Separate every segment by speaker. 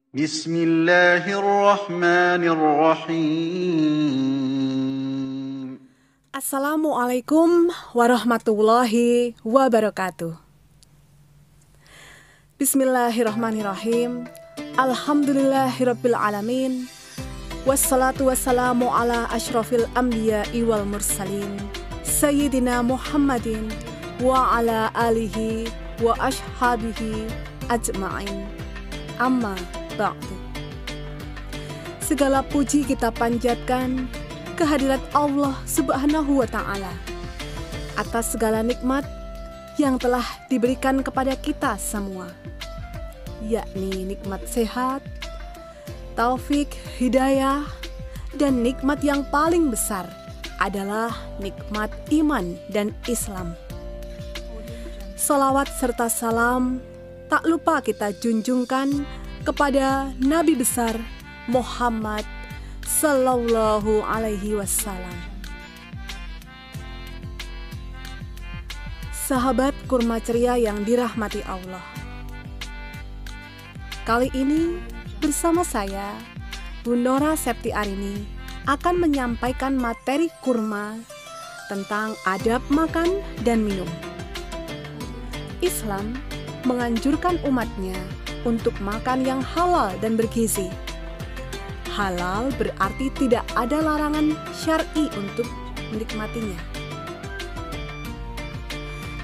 Speaker 1: Bismillahirrahmanirrahim.
Speaker 2: Assalamualaikum warahmatullahi wabarakatuh. Bismillahirrahmanirrahim. Alhamdulillahirabbil alamin. Wassalatu wassalamu ala asyrafil anbiya'i wal mursalin Sayyidina Muhammadin wa ala alihi wa ashabihi ajma'in. Amma ba'du. Segala puji kita panjatkan kehadirat Allah Subhanahu wa Ta'ala atas segala nikmat yang telah diberikan kepada kita semua, yakni nikmat sehat, taufik, hidayah, dan nikmat yang paling besar adalah nikmat iman dan Islam. Salawat serta salam tak lupa kita junjungkan kepada Nabi besar Muhammad Sallallahu Alaihi Wasallam. Sahabat kurma ceria yang dirahmati Allah, kali ini bersama saya, Bu Nora Septi Arini, akan menyampaikan materi kurma tentang adab makan dan minum. Islam menganjurkan umatnya untuk makan yang halal dan bergizi. Halal berarti tidak ada larangan syar'i untuk menikmatinya,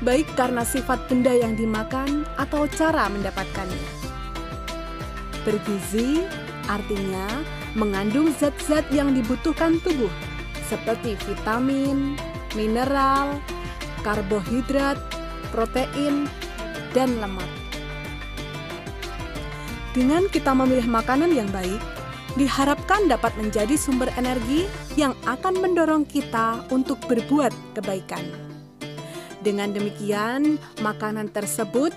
Speaker 2: baik karena sifat benda yang dimakan atau cara mendapatkannya. Bergizi artinya mengandung zat-zat yang dibutuhkan tubuh seperti vitamin, mineral, karbohidrat, protein, dan lemak. Dengan kita memilih makanan yang baik, diharapkan dapat menjadi sumber energi yang akan mendorong kita untuk berbuat kebaikan. Dengan demikian, makanan tersebut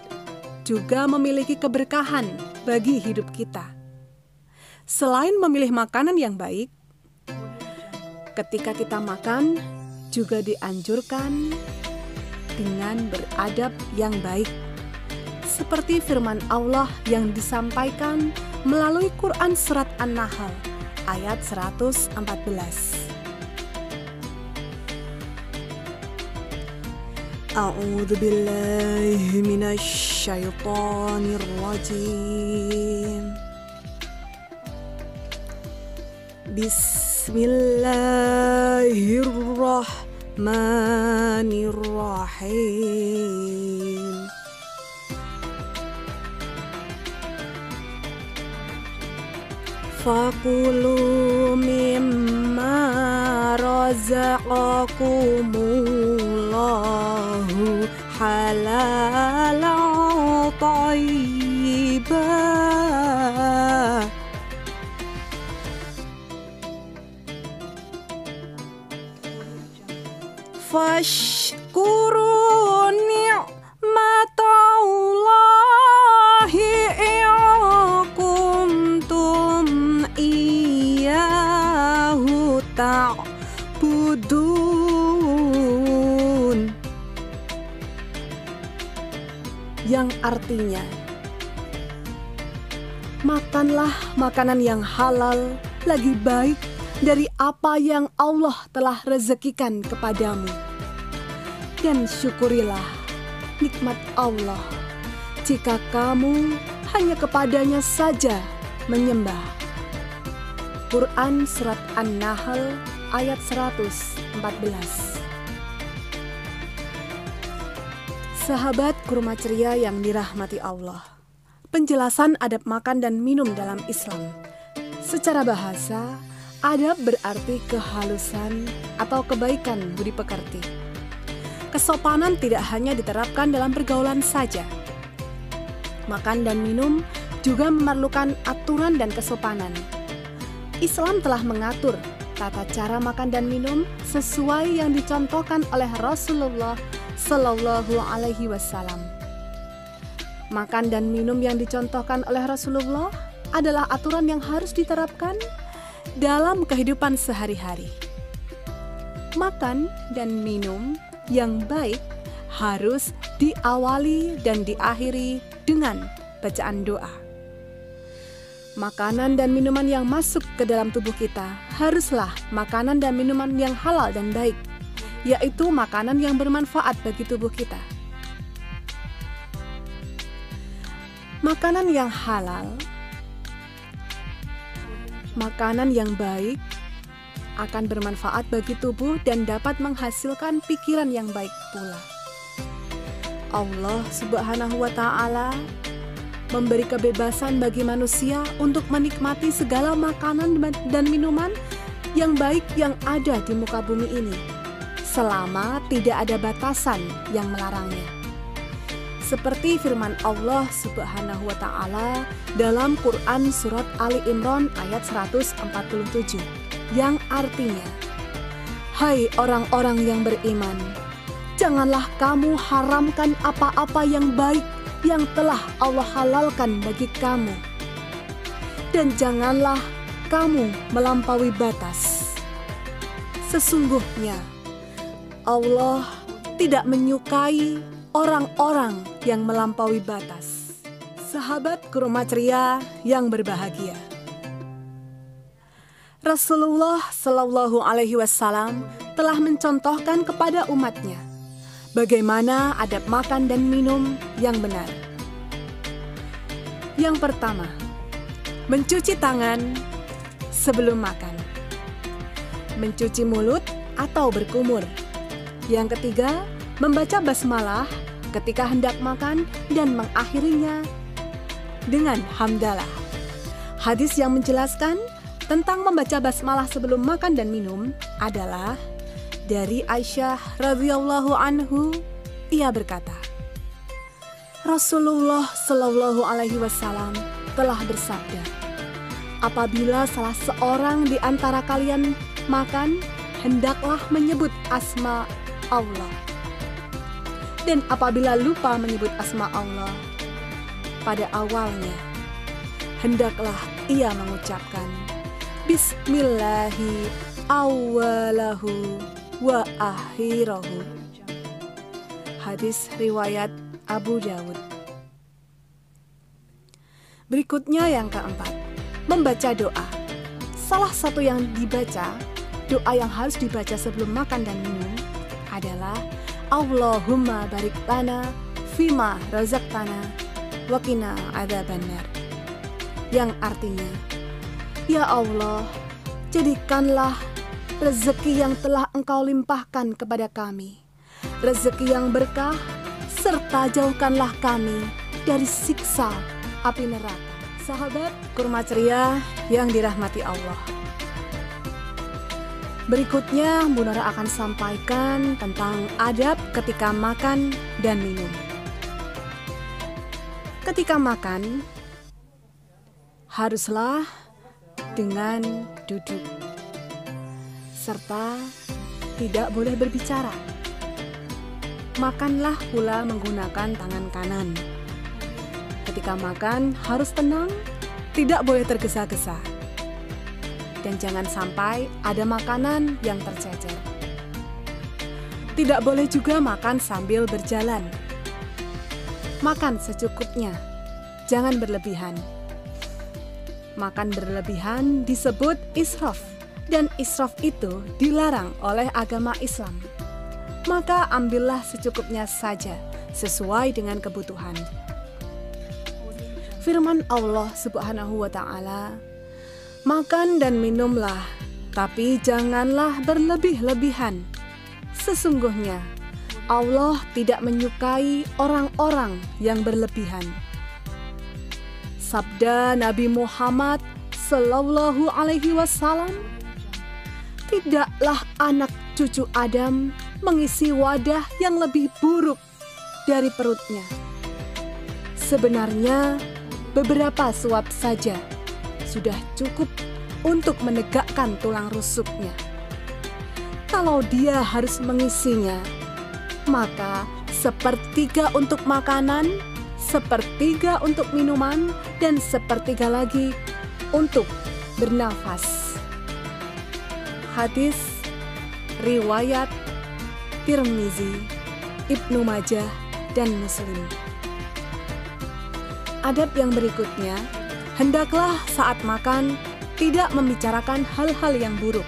Speaker 2: juga memiliki keberkahan bagi hidup kita. Selain memilih makanan yang baik, ketika kita makan juga dianjurkan dengan beradab yang baik, seperti firman Allah yang disampaikan melalui Quran Surat An-Nahl ayat 114. A'udzu billahi minasy syaithanir rajim. Bismillahirrahmanirrahim. Fakulu mimma razaqakumullahu halalan thayyibah. Fashkuru ni'matallahi in kuntum iyyahu ta'budun, yang artinya makanlah makanan yang halal lagi baik dari apa yang Allah telah rezekikan kepadamu, dan syukurilah nikmat Allah jika kamu hanya kepadanya saja menyembah. Quran Surat An-Nahl ayat 114. Sahabat kurma ceria yang dirahmati Allah, penjelasan adab makan dan minum dalam Islam. Secara bahasa, adab berarti kehalusan atau kebaikan budi pekerti. Kesopanan tidak hanya diterapkan dalam pergaulan saja. Makan dan minum juga memerlukan aturan dan kesopanan. Islam telah mengatur tata cara makan dan minum sesuai yang dicontohkan oleh Rasulullah Sallallahu Alaihi Wasallam. Makan dan minum yang dicontohkan oleh Rasulullah adalah aturan yang harus diterapkan dalam kehidupan sehari-hari. Makan dan minum yang baik harus diawali dan diakhiri dengan bacaan doa. Makanan dan minuman yang masuk ke dalam tubuh kita haruslah makanan dan minuman yang halal dan baik, yaitu makanan yang bermanfaat bagi tubuh kita. Makanan yang halal, makanan yang baik akan bermanfaat bagi tubuh dan dapat menghasilkan pikiran yang baik pula. Allah Subhanahu wa Ta'ala memberi kebebasan bagi manusia untuk menikmati segala makanan dan minuman yang baik yang ada di muka bumi ini, selama tidak ada batasan yang melarangnya. Seperti firman Allah Subhanahu wa Ta'ala dalam Quran Surat Ali Imran ayat 147, yang artinya, "Hai orang-orang yang beriman, janganlah kamu haramkan apa-apa yang baik yang telah Allah halalkan bagi kamu, dan janganlah kamu melampaui batas. Sesungguhnya Allah tidak menyukai orang-orang yang melampaui batas." Sahabat Kurma Ceria yang berbahagia, Rasulullah Shallallahu Alaihi Wasallam telah mencontohkan kepada umatnya bagaimana adab makan dan minum yang benar. Yang pertama, mencuci tangan sebelum makan. Mencuci mulut atau berkumur. Yang ketiga, membaca basmalah ketika hendak makan dan mengakhirinya dengan hamdalah. Hadis yang menjelaskan tentang membaca basmalah sebelum makan dan minum adalah dari Aisyah radhiyallahu anhu. Ia berkata, Rasulullah Shallallahu Alaihi Wasallam telah bersabda, apabila salah seorang di antara kalian makan, hendaklah menyebut asma Allah. Dan apabila lupa menyebut asma Allah pada awalnya, hendaklah ia mengucapkan Bismillahi awalahu wa akhirahu. Hadis riwayat Abu Dawud. Berikutnya yang keempat, membaca doa. Salah satu yang dibaca, doa yang harus dibaca sebelum makan dan minum adalah Allahumma barik lana fima razaqtana wa qina adzabannar. Yang artinya, ya Allah, jadikanlah rezeki yang telah Engkau limpahkan kepada kami, rezeki yang berkah, serta jauhkanlah kami dari siksa api neraka. Sahabat Kurma Ceria yang dirahmati Allah, berikutnya Bu Nora akan sampaikan tentang adab ketika makan dan minum. Ketika makan, haruslah dengan duduk, serta tidak boleh berbicara. Makanlah pula menggunakan tangan kanan. Ketika makan harus tenang, tidak boleh tergesa-gesa. Dan jangan sampai ada makanan yang tercecer. Tidak boleh juga makan sambil berjalan. Makan secukupnya, jangan berlebihan. Makan berlebihan disebut israf, dan israf itu dilarang oleh agama Islam. Maka ambillah secukupnya saja, sesuai dengan kebutuhan. Firman Allah Subhanahu wa Ta'ala, makan dan minumlah, tapi janganlah berlebih-lebihan. Sesungguhnya Allah tidak menyukai orang-orang yang berlebihan. Sabda Nabi Muhammad Sallallahu Alaihi Wasallam, tidaklah anak cucu Adam mengisi wadah yang lebih buruk dari perutnya. Sebenarnya beberapa suap saja sudah cukup untuk menegakkan tulang rusuknya. Kalau dia harus mengisinya, maka sepertiga untuk makanan, sepertiga untuk minuman, dan sepertiga lagi untuk bernafas. Hadis riwayat Tirmizi, Ibnu Majah, dan Muslim. Adab yang berikutnya, hendaklah saat makan tidak membicarakan hal-hal yang buruk,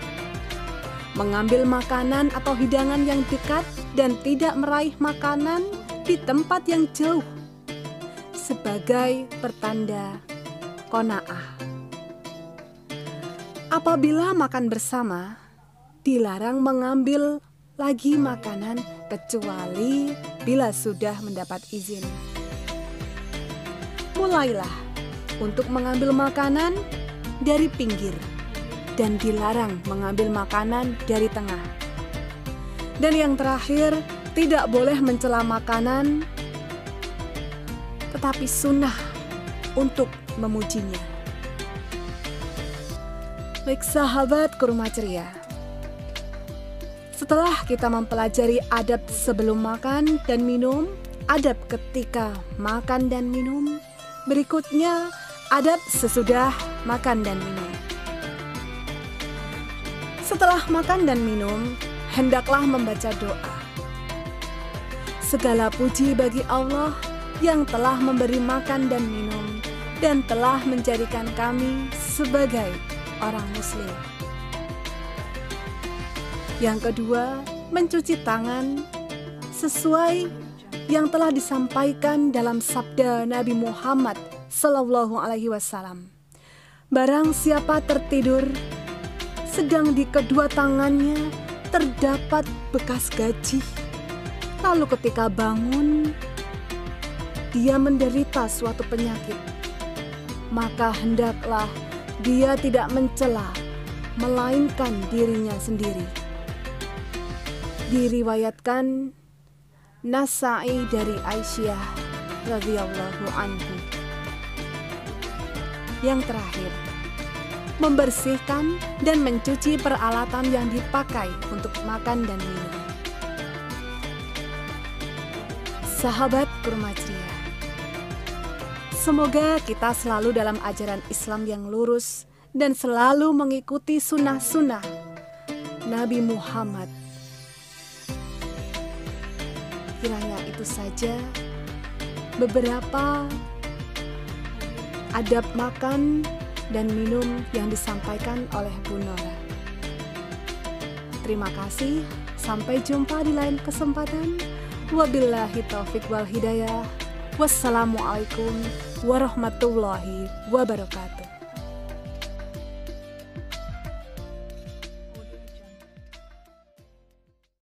Speaker 2: mengambil makanan atau hidangan yang dekat dan tidak meraih makanan di tempat yang jauh sebagai pertanda qanaah. Apabila makan bersama, dilarang mengambil lagi makanan kecuali bila sudah mendapat izin. Mulailah untuk mengambil makanan dari pinggir dan dilarang mengambil makanan dari tengah. Dan yang terakhir, tidak boleh mencela makanan, tetapi sunnah untuk memujinya. Baik sahabat Kurma Ceria, setelah kita mempelajari adab sebelum makan dan minum, adab ketika makan dan minum, berikutnya adab sesudah makan dan minum. Setelah makan dan minum, hendaklah membaca doa. Segala puji bagi Allah yang telah memberi makan dan minum dan telah menjadikan kami sebagai orang Muslim. Yang kedua, mencuci tangan sesuai yang telah disampaikan dalam sabda Nabi Muhammad SAW. Barang siapa tertidur, sedang di kedua tangannya terdapat bekas gaji, lalu ketika bangun, dia menderita suatu penyakit, maka hendaklah dia tidak mencela, melainkan dirinya sendiri. Diriwayatkan Nasa'i dari Aisyah radhiyallahu anhu. Yang terakhir, membersihkan dan mencuci peralatan yang dipakai untuk makan dan minum. Sahabat Kurma Ceria, semoga kita selalu dalam ajaran Islam yang lurus dan selalu mengikuti sunnah-sunnah Nabi Muhammad. Kiranya itu saja beberapa adab makan dan minum yang disampaikan oleh Bu Nora. Terima kasih, sampai jumpa di lain kesempatan. Wabillahi taufiq wal hidayah. Wassalamualaikum warahmatullahi wabarakatuh.